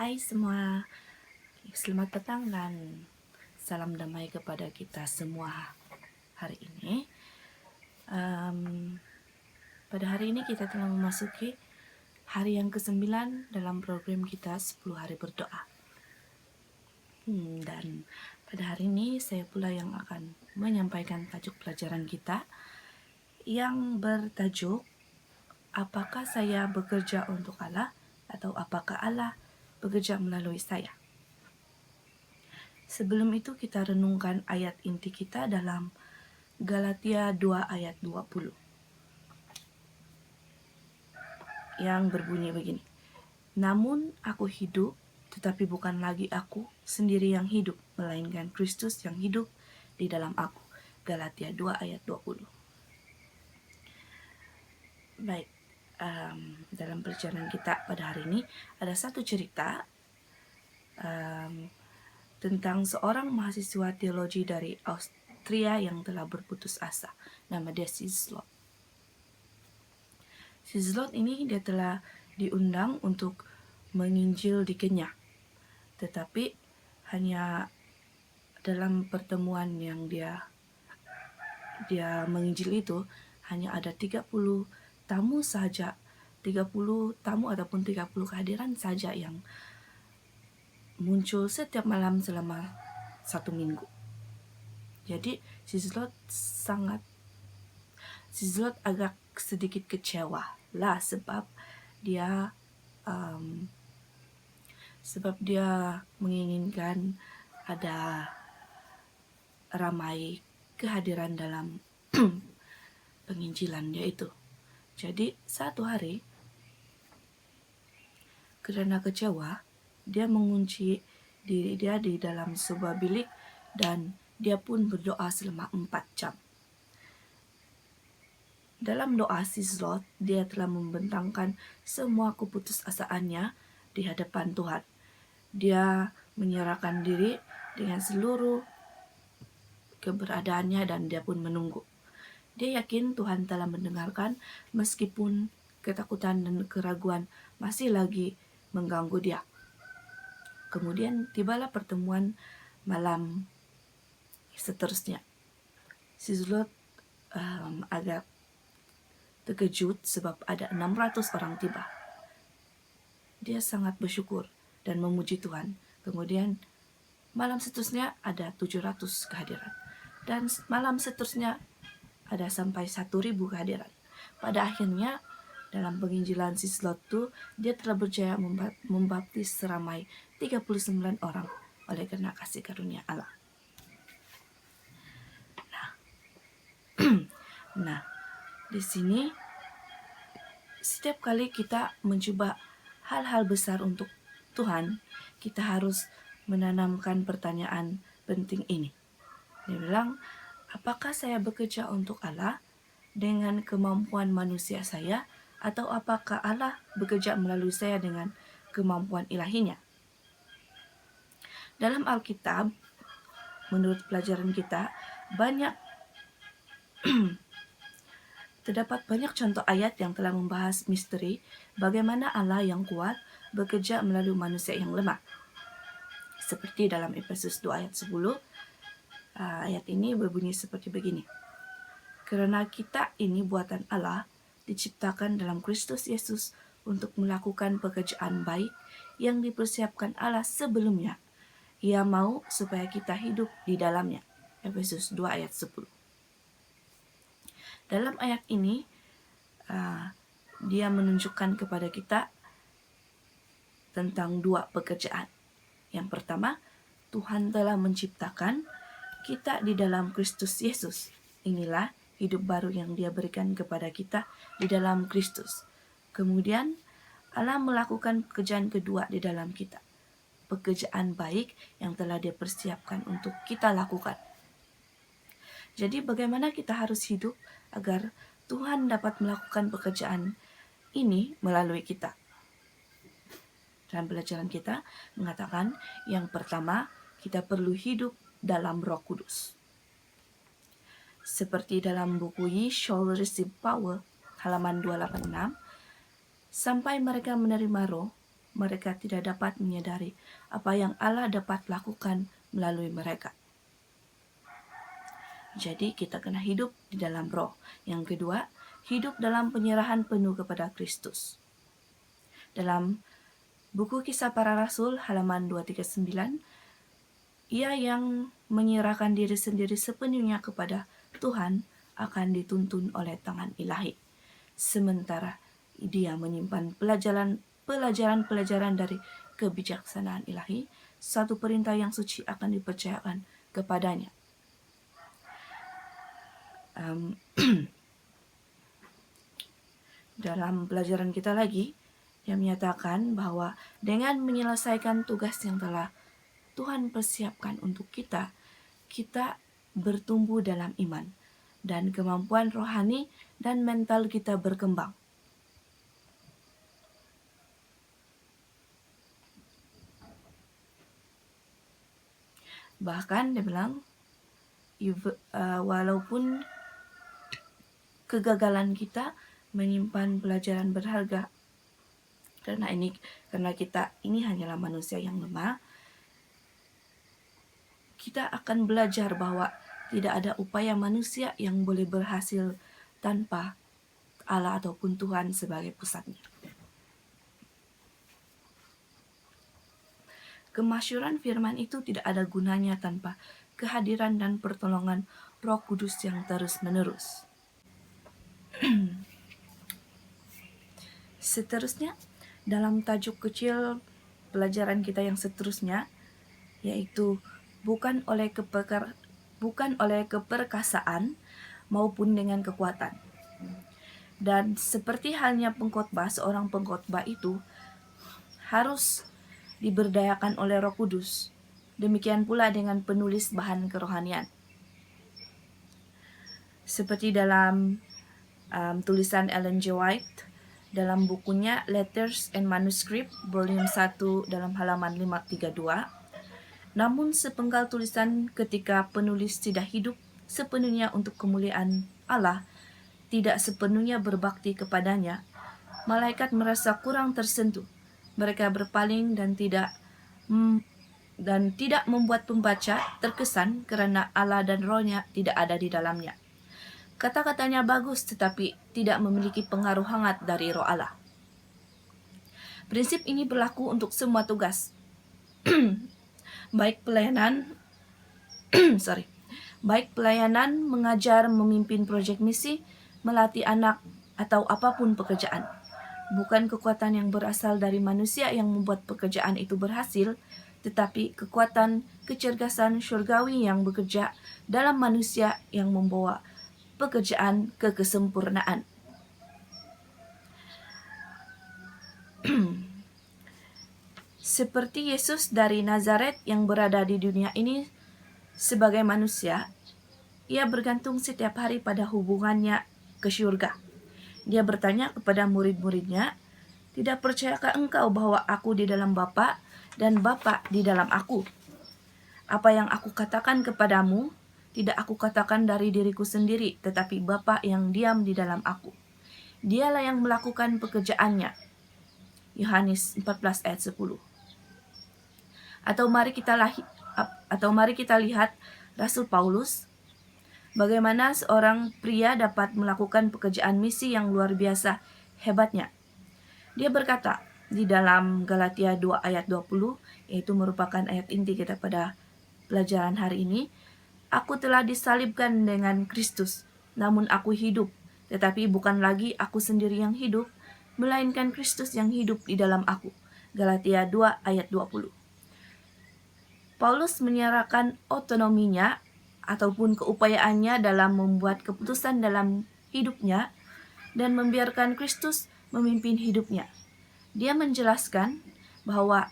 Hai semua, selamat petang dan salam damai kepada kita semua hari ini. Pada hari ini kita telah memasuki hari yang ke-9 dalam program kita 10 hari berdoa. Dan pada hari ini saya pula yang akan menyampaikan tajuk pelajaran kita yang bertajuk apakah saya bekerja untuk Allah atau apakah Allah bekerja melalui saya. Sebelum itu kita renungkan ayat inti kita dalam Galatia 2 ayat 20 yang berbunyi begini. Namun aku hidup, tetapi bukan lagi aku sendiri yang hidup, melainkan Kristus yang hidup di dalam aku. Galatia 2 ayat 20. Baik, dalam perjalanan kita pada hari ini ada satu cerita tentang seorang mahasiswa teologi dari Austria yang telah berputus asa. Nama dia Sislot. Sislot ini dia telah diundang untuk menginjil di Kenya. Tetapi hanya dalam pertemuan yang dia menginjil itu hanya ada 30 tamu saja, 30 tamu ataupun 30 kehadiran saja yang muncul setiap malam selama 1 minggu. Jadi Sislot agak sedikit kecewa lah sebab dia menginginkan ada ramai kehadiran dalam penginjilan dia itu. Jadi satu hari karena kecewa, dia mengunci diri dia di dalam sebuah bilik dan dia pun berdoa selama 4 jam. Dalam doa Sislot, dia telah membentangkan semua keputusasaannya di hadapan Tuhan. Dia menyerahkan diri dengan seluruh keberadaannya dan dia pun menunggu. Dia yakin Tuhan telah mendengarkan meskipun ketakutan dan keraguan masih lagi mengganggu dia. Kemudian tibalah pertemuan malam seterusnya. Sislot agak terkejut sebab ada 600 orang tiba. Dia sangat bersyukur dan memuji Tuhan. Kemudian malam seterusnya ada 700 kehadiran. Dan malam seterusnya ada sampai 1.000 kehadiran. Pada akhirnya dalam penginjilan Sislot itu dia telah berjaya membaptis seramai 39 orang oleh karena kasih karunia Allah. Nah, di sini setiap kali kita mencoba hal-hal besar untuk Tuhan, kita harus menanamkan pertanyaan penting ini. Dia bilang, apakah saya bekerja untuk Allah dengan kemampuan manusia saya, atau apakah Allah bekerja melalui saya dengan kemampuan ilahinya? Dalam Alkitab, menurut pelajaran kita, terdapat banyak contoh ayat yang telah membahas misteri bagaimana Allah yang kuat bekerja melalui manusia yang lemah. Seperti dalam Efesus 2 ayat 10, ayat ini berbunyi seperti begini. Karena kita ini buatan Allah, diciptakan dalam Kristus Yesus untuk melakukan pekerjaan baik yang dipersiapkan Allah sebelumnya. Ia mau supaya kita hidup di dalamnya. Efesus 2 ayat 10. Dalam ayat ini, dia menunjukkan kepada kita tentang 2 pekerjaan. Yang pertama, Tuhan telah menciptakan kita di dalam Kristus Yesus. Inilah hidup baru yang dia berikan kepada kita di dalam Kristus. Kemudian, Allah melakukan pekerjaan kedua di dalam kita. Pekerjaan baik yang telah dia persiapkan untuk kita lakukan. Jadi bagaimana kita harus hidup agar Tuhan dapat melakukan pekerjaan ini melalui kita? Dalam pelajaran kita mengatakan yang pertama, kita perlu hidup dalam Roh Kudus. Seperti dalam buku Ye Shall Receive Power halaman 286, sampai mereka menerima roh, mereka tidak dapat menyadari apa yang Allah dapat lakukan melalui mereka. Jadi kita kena hidup di dalam roh. Yang kedua, hidup dalam penyerahan penuh kepada Kristus. Dalam buku Kisah Para Rasul halaman 239, ia yang menyerahkan diri sendiri sepenuhnya kepada Tuhan akan dituntun oleh tangan ilahi. Sementara dia menyimpan pelajaran-pelajaran dari kebijaksanaan ilahi, satu perintah yang suci akan dipercayakan kepadanya. Dalam pelajaran kita lagi, yang menyatakan bahwa dengan menyelesaikan tugas yang telah Tuhan persiapkan untuk kita, kita bertumbuh dalam iman dan kemampuan rohani dan mental kita berkembang. Bahkan dia bilang, walaupun kegagalan kita menyimpan pelajaran berharga, karena kita ini hanyalah manusia yang lemah, kita akan belajar bahwa tidak ada upaya manusia yang boleh berhasil tanpa Allah ataupun Tuhan sebagai pusatnya. Kemasyuran firman itu tidak ada gunanya tanpa kehadiran dan pertolongan Roh Kudus yang terus-menerus. Seterusnya, dalam tajuk kecil pelajaran kita yang seterusnya, yaitu bukan oleh keperkasaan maupun dengan kekuatan. Dan seperti halnya pengkhotbah, seorang pengkhotbah itu harus diberdayakan oleh Roh Kudus. Demikian pula dengan penulis bahan kerohanian. Seperti dalam tulisan Ellen G. White dalam bukunya Letters and Manuscript volume 1 dalam halaman 532. Namun sepenggal tulisan ketika penulis tidak hidup sepenuhnya untuk kemuliaan Allah, tidak sepenuhnya berbakti kepadanya, malaikat merasa kurang tersentuh. Mereka berpaling dan tidak membuat pembaca terkesan karena Allah dan Roh-Nya tidak ada di dalamnya. Kata-katanya bagus tetapi tidak memiliki pengaruh hangat dari Roh Allah. Prinsip ini berlaku untuk semua tugas. baik pelayanan, mengajar, memimpin proyek misi, melatih anak, atau apapun pekerjaan. Bukan kekuatan yang berasal dari manusia yang membuat pekerjaan itu berhasil, tetapi kekuatan kecerdasan syurgawi yang bekerja dalam manusia yang membawa pekerjaan ke kesempurnaan. Seperti Yesus dari Nazaret yang berada di dunia ini sebagai manusia, ia bergantung setiap hari pada hubungannya ke syurga. Dia bertanya kepada murid-muridnya, "Tidak percayakah engkau bahwa aku di dalam Bapa dan Bapa di dalam aku? Apa yang aku katakan kepadamu, tidak aku katakan dari diriku sendiri, tetapi Bapa yang diam di dalam aku. Dialah yang melakukan pekerjaannya." Yohanes 14 ayat 10. Atau mari kita lihat Rasul Paulus, bagaimana seorang pria dapat melakukan pekerjaan misi yang luar biasa hebatnya. Dia berkata di dalam Galatia 2 ayat 20, yaitu merupakan ayat inti kita pada pelajaran hari ini, "Aku telah disalibkan dengan Kristus, namun aku hidup, tetapi bukan lagi aku sendiri yang hidup, melainkan Kristus yang hidup di dalam aku." Galatia 2 ayat 20. Paulus menyerahkan otonominya ataupun keupayaannya dalam membuat keputusan dalam hidupnya dan membiarkan Kristus memimpin hidupnya. Dia menjelaskan bahwa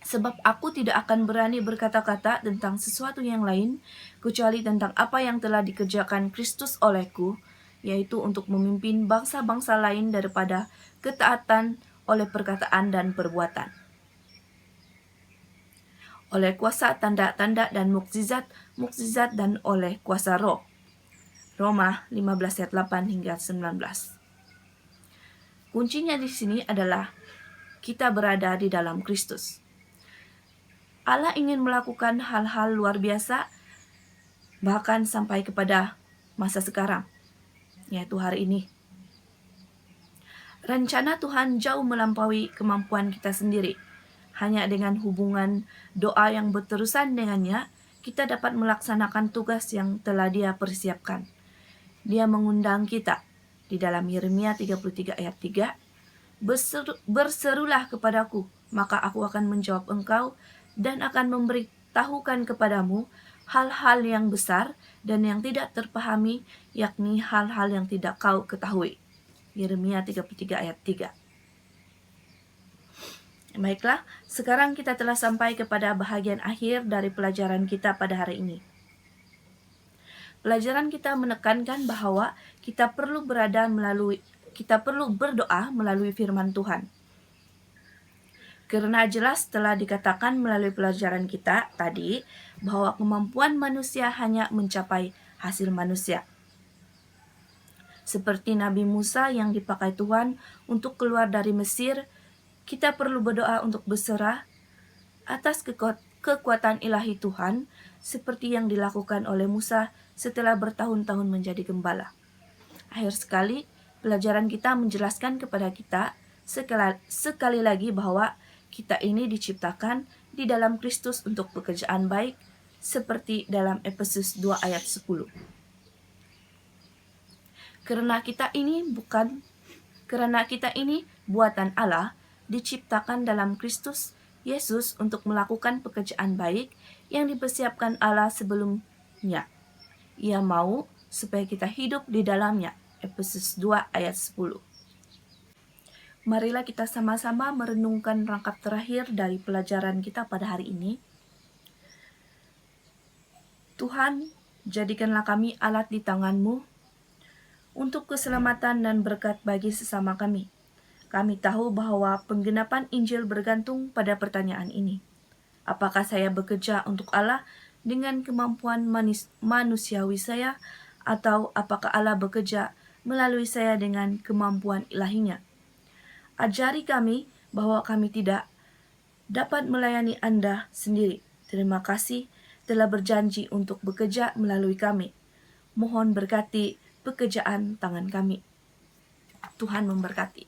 sebab aku tidak akan berani berkata-kata tentang sesuatu yang lain kecuali tentang apa yang telah dikerjakan Kristus olehku, yaitu untuk memimpin bangsa-bangsa lain daripada ketaatan oleh perkataan dan perbuatan, oleh kuasa tanda-tanda dan mukjizat dan oleh kuasa Roh. Roma 15 ayat 8 hingga 19. Kuncinya di sini adalah kita berada di dalam Kristus. Allah ingin melakukan hal-hal luar biasa, bahkan sampai kepada masa sekarang, yaitu hari ini. Rencana Tuhan jauh melampaui kemampuan kita sendiri. Hanya dengan hubungan doa yang berterusan dengannya, kita dapat melaksanakan tugas yang telah Dia persiapkan. Dia mengundang kita di dalam Yeremia 33 ayat 3, berserulah kepadaku, maka aku akan menjawab engkau dan akan memberitahukan kepadamu hal-hal yang besar dan yang tidak terpahami, yakni hal-hal yang tidak kau ketahui. Yeremia 33 ayat 3. Baiklah, sekarang kita telah sampai kepada bahagian akhir dari pelajaran kita pada hari ini. Pelajaran kita menekankan bahwa kita perlu berdoa melalui firman Tuhan. Karena jelas telah dikatakan melalui pelajaran kita tadi bahwa kemampuan manusia hanya mencapai hasil manusia. Seperti Nabi Musa yang dipakai Tuhan untuk keluar dari Mesir, kita perlu berdoa untuk berserah atas kekuatan ilahi Tuhan seperti yang dilakukan oleh Musa setelah bertahun-tahun menjadi gembala. Akhir sekali, pelajaran kita menjelaskan kepada kita sekali lagi bahwa kita ini diciptakan di dalam Kristus untuk pekerjaan baik, seperti dalam Efesus 2 ayat 10. Karena kita ini buatan Allah, diciptakan dalam Kristus Yesus untuk melakukan pekerjaan baik yang dipersiapkan Allah sebelumnya. Ia mau supaya kita hidup di dalamnya. Efesus 2 ayat 10. Marilah kita sama-sama merenungkan rangkap terakhir dari pelajaran kita pada hari ini. Tuhan, jadikanlah kami alat di tangan-Mu untuk keselamatan dan berkat bagi sesama kami. Kami tahu bahwa penggenapan Injil bergantung pada pertanyaan ini. Apakah saya bekerja untuk Allah dengan kemampuan manusiawi saya, atau apakah Allah bekerja melalui saya dengan kemampuan ilahinya? Ajari kami bahwa kami tidak dapat melayani Anda sendiri. Terima kasih telah berjanji untuk bekerja melalui kami. Mohon berkati pekerjaan tangan kami. Tuhan memberkati.